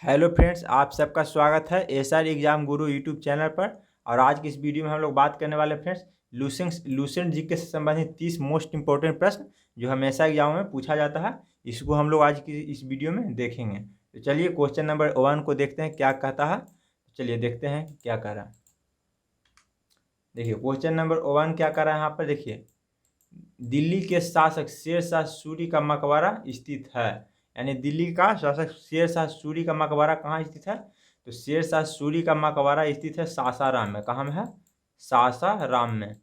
Hello friends, आप सबका स्वागत है एसआर एग्जाम गुरु यूट्यूब चैनल पर। और आज की इस वीडियो में हम लोग बात करने वाले फ्रेंड्स लूसेंट जीके से संबंधित 30 मोस्ट इंपॉर्टेंट प्रश्न जो हमेशा एग्जाम में पूछा जाता है, इसको हम लोग आज की इस वीडियो में देखेंगे। तो चलिए क्वेश्चन नंबर 1 को देखते हैं क्या कहता है। चलिए देखते हैं क्या कह रहा है। देखिए क्वेश्चन नंबर 1 क्या कह रहा है यहाँ पर। देखिए, दिल्ली के शासक शेरशाह सूरी का मकबरा स्थित है। यानी दिल्ली का शासक शेरशाह सूरी का मकबरा कहाँ स्थित है? तो शेरशाह सूरी का मकबरा स्थित है सासाराम में। कहाँ में है? सासाराम में।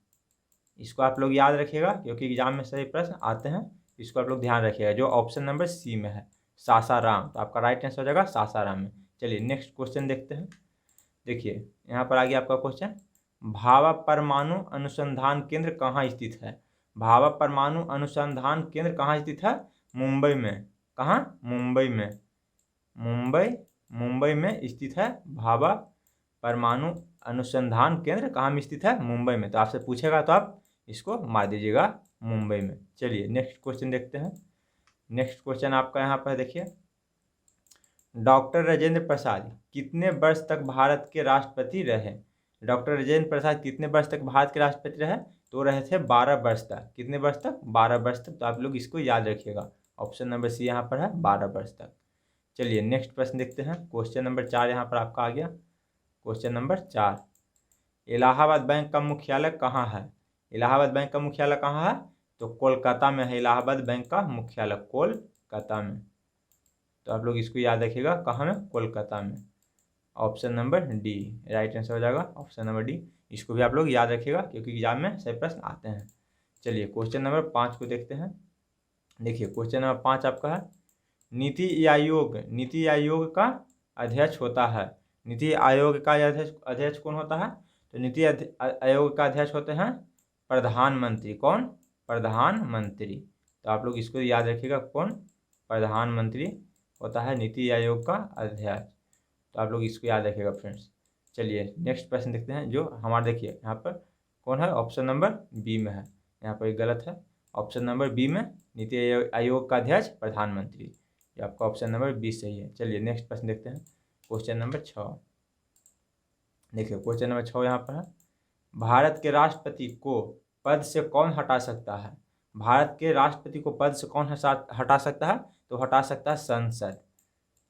इसको आप लोग याद रखिएगा क्योंकि एग्जाम में सही प्रश्न आते हैं। इसको आप लोग ध्यान रखिएगा, जो ऑप्शन नंबर सी में है सासाराम, तो आपका राइट आंसर हो जाएगा सासाराम में। चलिए नेक्स्ट क्वेश्चन देखते हैं। देखिए यहाँ पर आ गया आपका क्वेश्चन, भाभा परमाणु अनुसंधान केंद्र कहाँ स्थित है? भाभा परमाणु अनुसंधान केंद्र कहाँ स्थित है? मुंबई में। कहाँ? मुंबई में। मुंबई में स्थित है भाभा परमाणु अनुसंधान केंद्र। कहाँ में स्थित है? मुंबई में। तो आपसे पूछेगा तो आप इसको मार दीजिएगा मुंबई में। चलिए नेक्स्ट क्वेश्चन देखते हैं। नेक्स्ट क्वेश्चन आपका यहाँ पर देखिए, डॉक्टर राजेंद्र प्रसाद कितने वर्ष तक भारत के राष्ट्रपति रहे? डॉक्टर राजेंद्र प्रसाद कितने वर्ष तक भारत के राष्ट्रपति रहे? तो रहे थे 12 वर्ष तक। कितने वर्ष तक? 12 वर्ष तक। तो आप लोग इसको याद रखिएगा, ऑप्शन नंबर सी यहाँ पर है 12 वर्ष तक। चलिए नेक्स्ट प्रश्न देखते हैं। क्वेश्चन नंबर 4 यहाँ पर आपका आ गया। क्वेश्चन नंबर 4, इलाहाबाद बैंक का मुख्यालय कहाँ है? इलाहाबाद बैंक का मुख्यालय कहाँ है? तो कोलकाता में है इलाहाबाद बैंक का मुख्यालय, कोलकाता में। तो आप लोग इसको याद रखिएगा, कहाँ में? कोलकाता में। Option number D right answer हो जाएगा, ऑप्शन नंबर डी। इसको भी आप लोग याद रखिएगा क्योंकि एग्जाम में सही प्रश्न आते हैं। चलिए क्वेश्चन नंबर 5 को देखते हैं। देखिए क्वेश्चन नंबर 5 आपका है, नीति आयोग का अध्यक्ष होता है। नीति आयोग का अध्यक्ष कौन होता है? तो नीति आयोग का अध्यक्ष होते हैं प्रधानमंत्री। कौन? प्रधानमंत्री। तो आप लोग इसको याद रखिएगा, कौन? प्रधानमंत्री होता है नीति आयोग का अध्यक्ष। तो आप लोग इसको याद रखिएगा फ्रेंड्स। चलिए नेक्स्ट प्रश्न देखते हैं, जो हमारा देखिए यहाँ पर कौन है? ऑप्शन नंबर बी में है। यहाँ पर गलत है, ऑप्शन नंबर बी में नीति आयोग का अध्यक्ष प्रधानमंत्री। ये आपका ऑप्शन नंबर बी सही है। चलिए नेक्स्ट प्रश्न देखते हैं। क्वेश्चन नंबर 6, देखिए क्वेश्चन नंबर 6 यहाँ पर है, भारत के राष्ट्रपति को पद से कौन हटा सकता है? भारत के राष्ट्रपति को पद से कौन हटा सकता है? तो हटा सकता है संसद।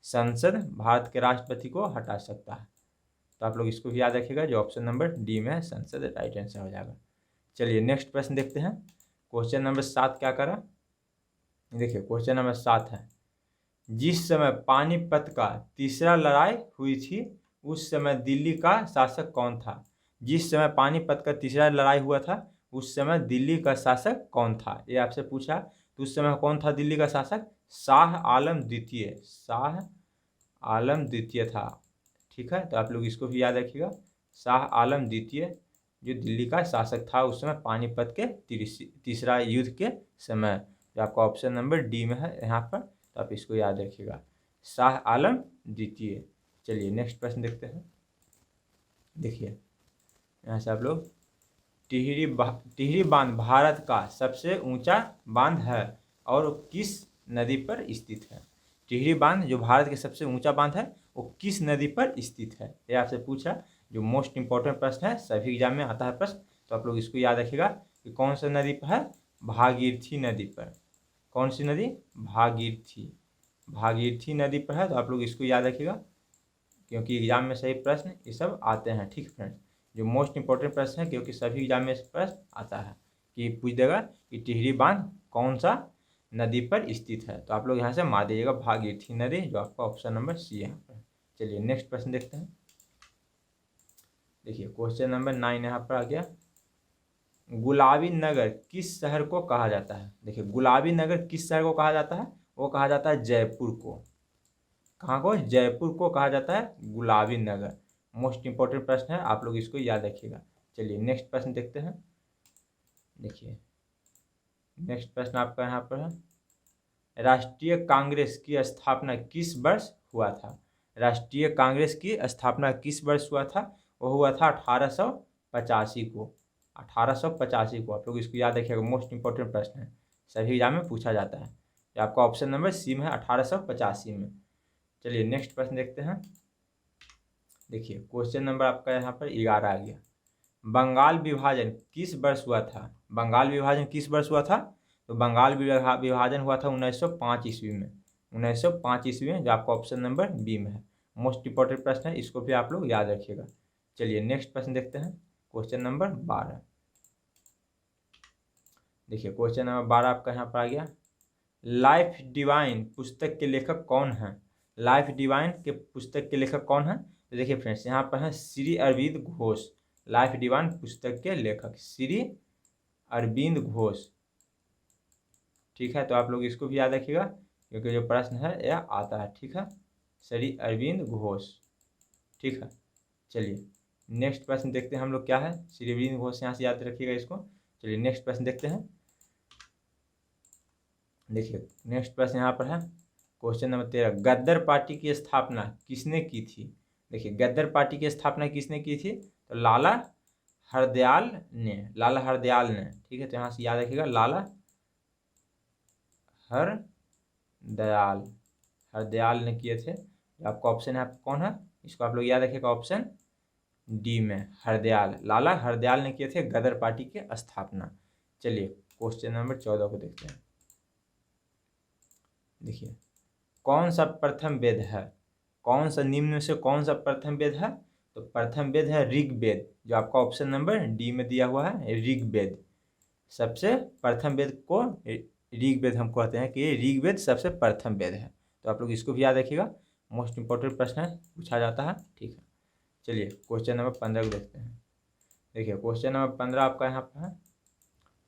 संसद भारत के राष्ट्रपति को हटा सकता है। तो आप लोग इसको भी याद रखिएगा, जो ऑप्शन नंबर डी में है संसद, राइट आंसर हो जाएगा। चलिए नेक्स्ट प्रश्न देखते हैं। क्वेश्चन नंबर 7 क्या करा? देखिए क्वेश्चन नंबर 7 है, जिस समय पानीपत का तीसरा लड़ाई हुई थी उस समय दिल्ली का शासक कौन था? जिस समय पानीपत का तीसरा लड़ाई हुआ था उस समय दिल्ली का शासक कौन था? ये आपसे पूछा। तो उस समय कौन था दिल्ली का शासक? शाह आलम द्वितीय। शाह आलम द्वितीय था। ठीक है, तो आप लोग इसको भी याद रखिएगा, शाह आलम द्वितीय जो दिल्ली का शासक था उस समय पानीपत के तीसरा युद्ध के समय। जो आपका ऑप्शन नंबर डी में है यहाँ पर, तो आप इसको याद रखिएगा, शाह आलम द्वितीय। चलिए नेक्स्ट प्रश्न देखते हैं। देखिए यहाँ से आप लोग, टिहरी बांध भारत का सबसे ऊंचा बांध है और किस नदी पर स्थित है? टिहरी बांध जो भारत के सबसे ऊंचा बांध है वो किस नदी पर स्थित है? ये आपसे पूछा, जो मोस्ट इंपॉर्टेंट प्रश्न है, सभी एग्जाम में आता है प्रश्न। तो आप लोग इसको याद रखिएगा कि कौन सा नदी पर है? भागीरथी नदी पर। कौन सी नदी? भागीरथी नदी पर है। तो आप लोग इसको याद रखिएगा क्योंकि एग्जाम में सही प्रश्न ये सब आते हैं। ठीक फ्रेंड्स, जो मोस्ट इंपॉर्टेंट प्रश्न है क्योंकि सभी एग्जाम में प्रश्न आता है कि पूछ देगा कि टिहरी बांध कौन सा नदी पर स्थित है। तो आप लोग यहाँ से मार दीजिएगा भागीरथी नदी, जो आपका ऑप्शन नंबर सी है यहाँ पर। चलिए नेक्स्ट प्रश्न देखते हैं। देखिए क्वेश्चन नंबर 9 यहाँ पर आ गया, गुलाबी नगर किस शहर को कहा जाता है? देखिए गुलाबी नगर किस शहर को कहा जाता है? वो कहा जाता है जयपुर को। कहाँ को? जयपुर को कहा जाता है गुलाबी नगर। मोस्ट इंपॉर्टेंट प्रश्न है, आप लोग इसको याद रखिएगा। चलिए नेक्स्ट प्रश्न देखते हैं। देखिए नेक्स्ट प्रश्न आपका यहाँ पर है, राष्ट्रीय कांग्रेस की स्थापना किस वर्ष हुआ था? राष्ट्रीय कांग्रेस की स्थापना किस वर्ष हुआ था? वो हुआ था 1885 को। 1885 को। आप लोग इसको याद रखिएगा, मोस्ट इंपॉर्टेंट प्रश्न है, सभी एग्जाम में पूछा जाता है। आपका ऑप्शन नंबर सी में है 1885 में। चलिए नेक्स्ट प्रश्न देखते हैं। देखिए क्वेश्चन नंबर आपका यहाँ पर 11 आ गया। बंगाल विभाजन किस वर्ष हुआ था? बंगाल विभाजन किस वर्ष हुआ था? तो बंगाल विभाजन हुआ था 1905 ईस्वी में। 1905 ईस्वी में, जो आपका ऑप्शन नंबर बी में है। मोस्ट इंपॉर्टेंट प्रश्न है, इसको भी आप लोग याद रखिएगा। चलिए नेक्स्ट प्रश्न देखते हैं, क्वेश्चन नंबर 12। देखिए क्वेश्चन नंबर 12 आपका यहाँ पर आ गया। लाइफ डिवाइन पुस्तक के लेखक कौन है? लाइफ डिवाइन के पुस्तक के लेखक कौन है? तो देखिए फ्रेंड्स, यहाँ पर है श्री अरविंद घोष। लाइफ डिवाइन पुस्तक के लेखक श्री अरविंद घोष। ठीक है, तो आप लोग इसको भी याद रखिएगा क्योंकि जो प्रश्न है यह आता है। ठीक है, श्री अरविंद घोष। ठीक है, चलिए नेक्स्ट प्रश्न देखते हैं हम लोग क्या है। श्री अरविंद घोष यहाँ से याद रखिएगा इसको। चलिए नेक्स्ट प्रश्न देखते हैं। देखिए नेक्स्ट प्रश्न यहाँ पर है क्वेश्चन नंबर 13। गद्दर पार्टी की स्थापना किसने की थी? देखिए गद्दर पार्टी की स्थापना किसने की थी? तो लाला हरदयाल ने। लाला हरदयाल ने। ठीक है, तो यहाँ से याद रखिएगा लाला हरदयाल। हरदयाल ने किए थे। आपका ऑप्शन है कौन है? इसको आप लोग याद रखिएगा, ऑप्शन डी में हरदयाल। लाला हरदयाल ने किए थे गदर पार्टी की स्थापना। चलिए क्वेश्चन नंबर 14 को देखते हैं। देखिए कौन सा प्रथम वेद है? कौन सा निम्न में से कौन सा प्रथम वेद है? तो प्रथम वेद है ऋग्वेद, जो आपका ऑप्शन नंबर डी में दिया हुआ है ऋग्वेद। सबसे प्रथम वेद को ऋग्वेद हम कहते हैं कि ऋग्वेद सबसे प्रथम वेद है। तो आप लोग इसको भी याद रखिएगा, मोस्ट इंपॉर्टेंट प्रश्न है, पूछा जाता है। ठीक है, चलिए क्वेश्चन नंबर 15 को देखते हैं। देखिए क्वेश्चन नंबर 15 आपका यहाँ पर है।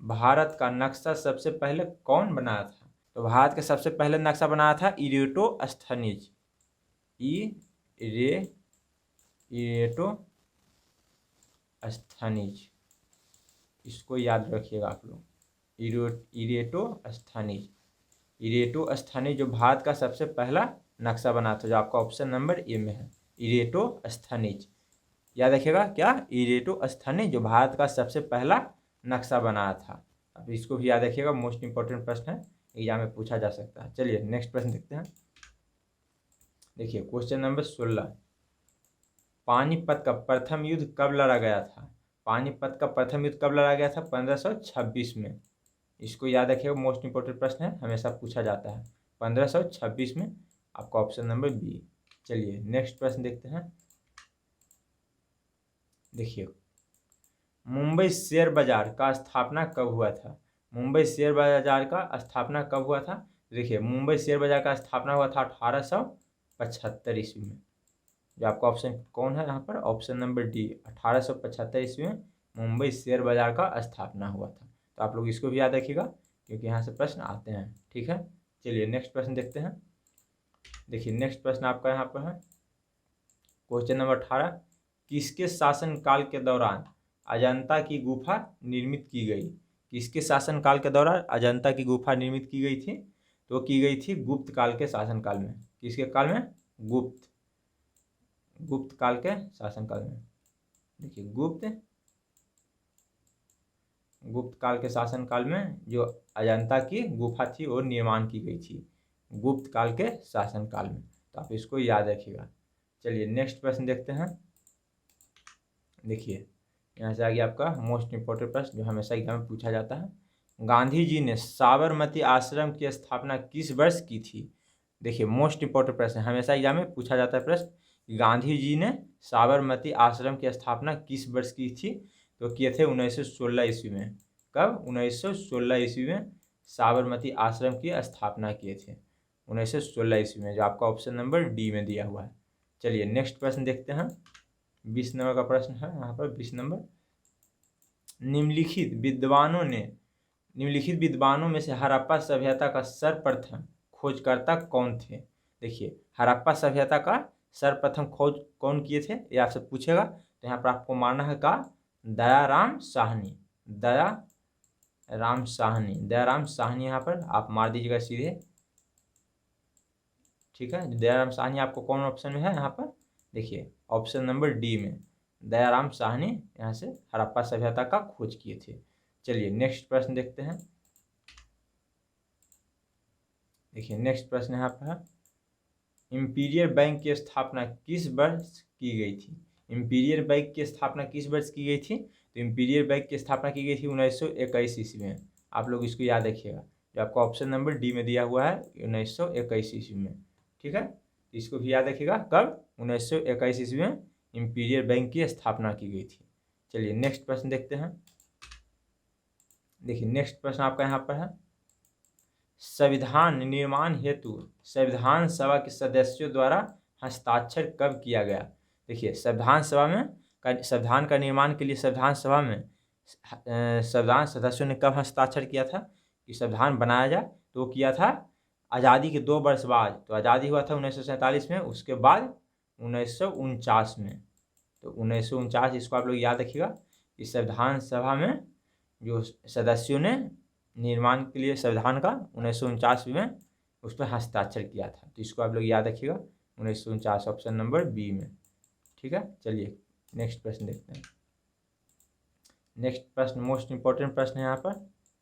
भारत का नक्शा सबसे पहले कौन बनाया था? तो भारत का सबसे पहले नक्शा बनाया था इरेटोस्थनीज। इरेटोस्थनीज, इसको याद रखिएगा आप लोग। इरेटोस्थनीज। इरेटोस्थनीज जो भारत का सबसे पहला नक्शा बना था, जो आपका ऑप्शन नंबर ए में है इरेटोस्थनीज। याद रखिएगा क्या? इरेटोस्थनीज जो भारत का सबसे पहला नक्शा बनाया था। अब इसको भी याद रखिएगा, मोस्ट इंपॉर्टेंट प्रश्न है, एग्जाम में पूछा जा सकता है। चलिए नेक्स्ट प्रश्न देखते हैं। देखिए क्वेश्चन नंबर 16। पानीपत का प्रथम युद्ध कब लड़ा गया था? पानीपत का प्रथम युद्ध कब लड़ा गया था? 1526 में। इसको याद रखिएगा, मोस्ट इंपॉर्टेंट प्रश्न है, हमेशा पूछा जाता है। 1526 में, आपका ऑप्शन नंबर बी। चलिए नेक्स्ट प्रश्न देखते हैं। देखिए मुंबई शेयर बाजार का स्थापना कब हुआ था? मुंबई शेयर बाजार का स्थापना कब हुआ था? देखिए मुंबई शेयर बाजार का स्थापना हुआ था 1875 ईस्वी में। जो आपका ऑप्शन कौन है यहाँ पर? ऑप्शन नंबर डी, 1875 ईस्वी में मुंबई शेयर बाजार का स्थापना हुआ था। तो आप लोग इसको भी याद रखिएगा क्योंकि यहाँ से प्रश्न आते हैं। ठीक है, चलिए नेक्स्ट प्रश्न देखते हैं। देखिए नेक्स्ट प्रश्न आपका यहाँ पर है क्वेश्चन नंबर 18। किसके शासनकाल के दौरान अजंता की गुफा निर्मित की गई? किसके शासनकाल के दौरान अजंता की गुफा निर्मित की गई थी? तो की गई थी गुप्त काल के शासनकाल में। किसके काल में? गुप्त काल के शासनकाल में। देखिए गुप्त काल के शासनकाल में जो अजंता की गुफा थी वो निर्माण की गई थी गुप्त काल के शासनकाल में। तो आप इसको याद रखिएगा। चलिए नेक्स्ट प्रश्न देखते हैं। देखिए यहाँ से आगे आपका मोस्ट इंपॉर्टेंट प्रश्न जो हमेशा एग्जाम में पूछा जाता है। गांधी जी ने साबरमती आश्रम की स्थापना किस वर्ष की थी? देखिए मोस्ट इंपॉर्टेंट प्रश्न, हमेशा एग्जाम में पूछा जाता है प्रश्न। गांधी जी ने साबरमती आश्रम की स्थापना किस वर्ष की थी? तो किए थे 1916 ईस्वी में। कब? 1916 ईस्वी में साबरमती आश्रम की स्थापना किए थे 1916 ईस्वी में, जो आपका ऑप्शन नंबर डी में दिया हुआ है। चलिए नेक्स्ट प्रश्न देखते हैं। 20 नंबर का प्रश्न है यहाँ पर। 20 नंबर। निम्नलिखित विद्वानों में से हड़प्पा सभ्यता का सर्वप्रथम खोजकर्ता कौन थे? देखिए हड़प्पा सभ्यता का सर्वप्रथम खोज कौन किए थे, ये आपसे पूछेगा। तो यहाँ पर आपको मानना है का दयाराम साहनी। दयाराम साहनी यहाँ पर आप मार दीजिएगा सीधे। ठीक है, दयाराम साहनी आपको कौन ऑप्शन में है यहाँ पर? देखिए ऑप्शन नंबर डी में दयाराम साहनी यहाँ से हड़प्पा सभ्यता का खोज किए थे। चलिए नेक्स्ट प्रश्न देखते हैं। देखिए नेक्स्ट प्रश्न यहाँ पर है इंपीरियल बैंक की स्थापना किस वर्ष की गई थी? इंपीरियल बैंक की स्थापना किस वर्ष की गई थी? तो इंपीरियल बैंक की स्थापना की गई थी 1921 ईस्वी में। आप लोग इसको याद रखिएगा, जो आपका ऑप्शन नंबर डी में दिया हुआ है 1921 ईस्वी में। ठीक है, इसको भी याद रखिएगा, कब? 1921 ईस्वी में इंपीरियल बैंक की स्थापना की गई थी। चलिए नेक्स्ट प्रश्न देखते हैं। देखिए नेक्स्ट प्रश्न आपका यहाँ पर है, संविधान निर्माण हेतु संविधान सभा के सदस्यों द्वारा हस्ताक्षर कब किया गया? देखिए संविधान का निर्माण के लिए संविधान सभा में संविधान सदस्यों ने कब हस्ताक्षर किया था कि संविधान बनाया जाए? तो किया था आज़ादी के 2 वर्ष बाद। तो आज़ादी हुआ था 1947 में, उसके बाद 1949 में। तो 1949, इसको आप लोग याद रखिएगा कि संविधान सभा में जो सदस्यों ने निर्माण के लिए संविधान का 1949 में उस पर हस्ताक्षर किया था। तो इसको आप लोग याद रखिएगा 1949, ऑप्शन नंबर बी में। ठीक है, चलिए नेक्स्ट प्रश्न देखते हैं। नेक्स्ट प्रश्न मोस्ट इंपॉर्टेंट प्रश्न है यहाँ पर।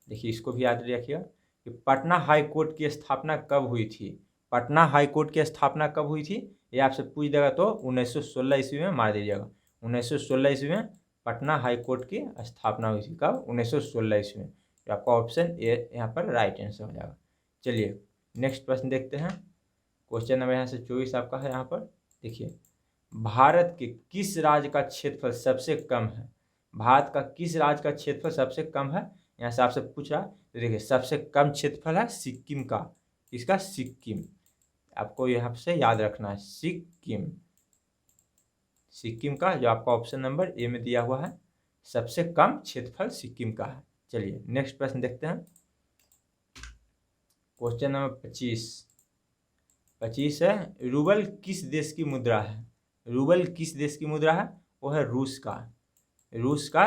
देखिए इसको भी याद रखिएगा कि पटना हाई कोर्ट की स्थापना कब हुई थी? पटना हाई कोर्ट की स्थापना कब हुई थी ये आपसे पूछ देगा तो 1916 ईस्वी में मार दीजिएगा। 1916 ईस्वी में पटना हाई कोर्ट की स्थापना हुई थी। कब? 1916 ईस्वी में। तो आपका ऑप्शन ए यहाँ पर राइट आंसर हो जाएगा। चलिए नेक्स्ट प्रश्न देखते हैं। क्वेश्चन नंबर यहाँ से 24 आपका है यहाँ पर। देखिए भारत के किस राज्य का क्षेत्रफल सबसे कम है? भारत का किस राज्य का क्षेत्रफल सबसे कम है? यहाँ से आपसे पूछ रहा है। तो देखिए सबसे कम क्षेत्रफल है सिक्किम का। इसका सिक्किम, आपको यहाँ से याद रखना है, सिक्किम। सिक्किम का जो आपका ऑप्शन नंबर ए में दिया हुआ है, सबसे कम क्षेत्रफल सिक्किम का है। चलिए नेक्स्ट प्रश्न देखते हैं। क्वेश्चन नंबर 25 है, रूबल किस देश की मुद्रा है? रूबल किस देश की मुद्रा है? वो है रूस का। रूस का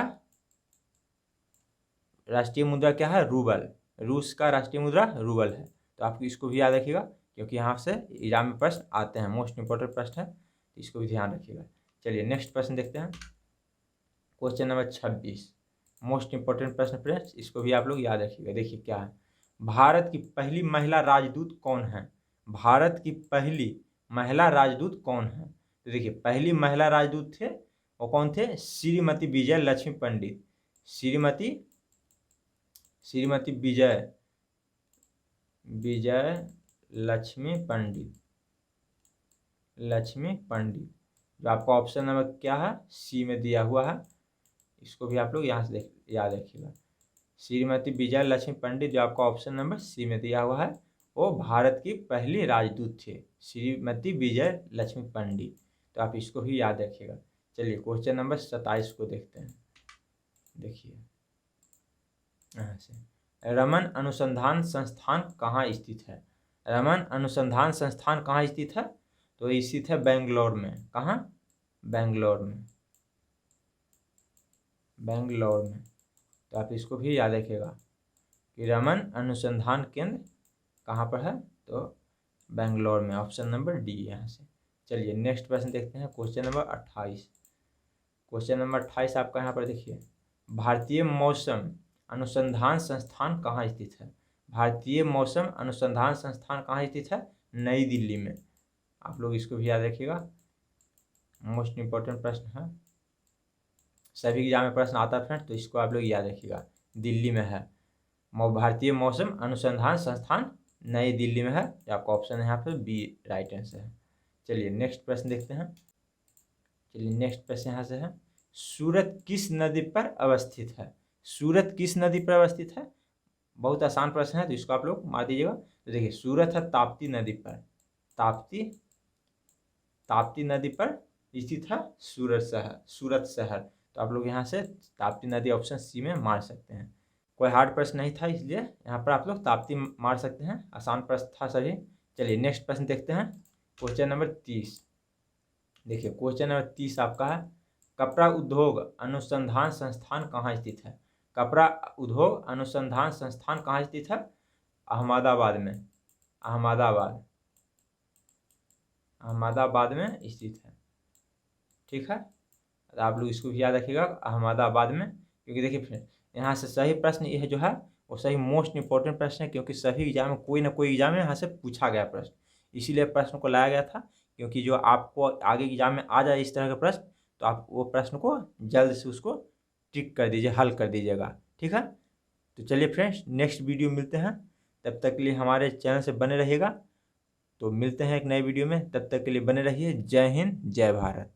राष्ट्रीय मुद्रा क्या है? रूबल। रूस का राष्ट्रीय मुद्रा रूबल है। तो आप इसको भी याद रखिएगा, क्योंकि यहाँ से एग्जाम में प्रश्न आते हैं, मोस्ट इंपॉर्टेंट प्रश्न है, तो इसको भी ध्यान रखिएगा। चलिए नेक्स्ट प्रश्न देखते हैं। क्वेश्चन नंबर 26 मोस्ट इंपॉर्टेंट प्रश्न फ्रेंड्स, इसको भी आप लोग याद रखिएगा। देखिए क्या है, भारत की पहली महिला राजदूत कौन है? भारत की पहली महिला राजदूत कौन है? तो देखिए पहली महिला राजदूत थे, वो कौन थे? श्रीमती विजय लक्ष्मी पंडित। श्रीमती विजय लक्ष्मी पंडित। जो आपका ऑप्शन नंबर क्या है? सी में दिया हुआ है। इसको भी आप लोग यहाँ से याद रखिएगा। श्रीमती विजय लक्ष्मी पंडित, जो आपका ऑप्शन नंबर सी में दिया हुआ है, वो भारत की पहली राजदूत थे, श्रीमती विजय लक्ष्मी पंडित। तो आप इसको भी याद रखिएगा। चलिए क्वेश्चन नंबर 27 को देखते हैं। देखिए यहाँ से, रमन अनुसंधान संस्थान कहाँ स्थित है? रमन अनुसंधान संस्थान कहाँ स्थित है? तो स्थित है बेंगलोर में। कहाँ? बेंगलोर में। तो आप इसको भी याद रखिएगा कि रमन अनुसंधान केंद्र कहाँ पर है? तो बेंगलोर में, ऑप्शन नंबर डी यहाँ से। चलिए नेक्स्ट प्रश्न देखते हैं। Question number 28। क्वेश्चन नंबर 28 आपका यहाँ पर देखिए, भारतीय मौसम अनुसंधान संस्थान कहाँ स्थित है? भारतीय मौसम अनुसंधान संस्थान कहाँ स्थित है? नई दिल्ली में। आप लोग इसको भी याद रखिएगा, मोस्ट इंपॉर्टेंट प्रश्न है, सभी एग्जाम में प्रश्न आता है फ्रेंड, तो इसको आप लोग याद रखिएगा। दिल्ली में है, भारतीय मौसम अनुसंधान संस्थान नई दिल्ली में है। आपका ऑप्शन है यहाँ पर बी राइट आंसर है। चलिए नेक्स्ट प्रश्न देखते हैं। चलिए नेक्स्ट प्रश्न यहाँ से है, सूरत किस नदी पर अवस्थित है? सूरत किस नदी पर अवस्थित है? बहुत आसान प्रश्न है, तो इसको आप लोग मार दीजिएगा। तो देखिए सूरत है ताप्ती नदी पर। ताप्ती नदी पर स्थित है सूरत शहर। तो आप लोग यहाँ से ताप्ती नदी ऑप्शन सी में मार सकते हैं। कोई हार्ड प्रश्न नहीं था, इसलिए यहाँ पर आप लोग ताप्ती मार सकते हैं, आसान प्रश्न था सभी। चलिए नेक्स्ट प्रश्न देखते हैं। Question number 30। देखिए क्वेश्चन नंबर 30 आपका है, कपड़ा उद्योग अनुसंधान संस्थान कहाँ स्थित है? कपड़ा उद्योग अनुसंधान संस्थान कहाँ स्थित है? अहमदाबाद में। अहमदाबाद में स्थित है। ठीक है, आप लोग इसको भी याद रखिएगा, अहमदाबाद में। क्योंकि देखिए फिर यहाँ से सही प्रश्न यह जो है वो सही मोस्ट इंपॉर्टेंट प्रश्न है, क्योंकि सभी एग्जाम में कोई ना कोई एग्जाम में यहाँ से पूछा गया प्रश्न, इसीलिए प्रश्न को लाया गया था, क्योंकि जो आपको आगे एग्जाम में आ जाए इस तरह का प्रश्न, तो आप वो प्रश्न को जल्द से उसको टिक कर दीजिए, हल कर दीजिएगा। ठीक है, तो चलिए फ्रेंड्स, नेक्स्ट वीडियो मिलते हैं। तब तक के लिए हमारे चैनल से बने रहिएगा। तो मिलते हैं एक नए वीडियो में, तब तक के लिए बने रहिए। जय हिंद, जय भारत।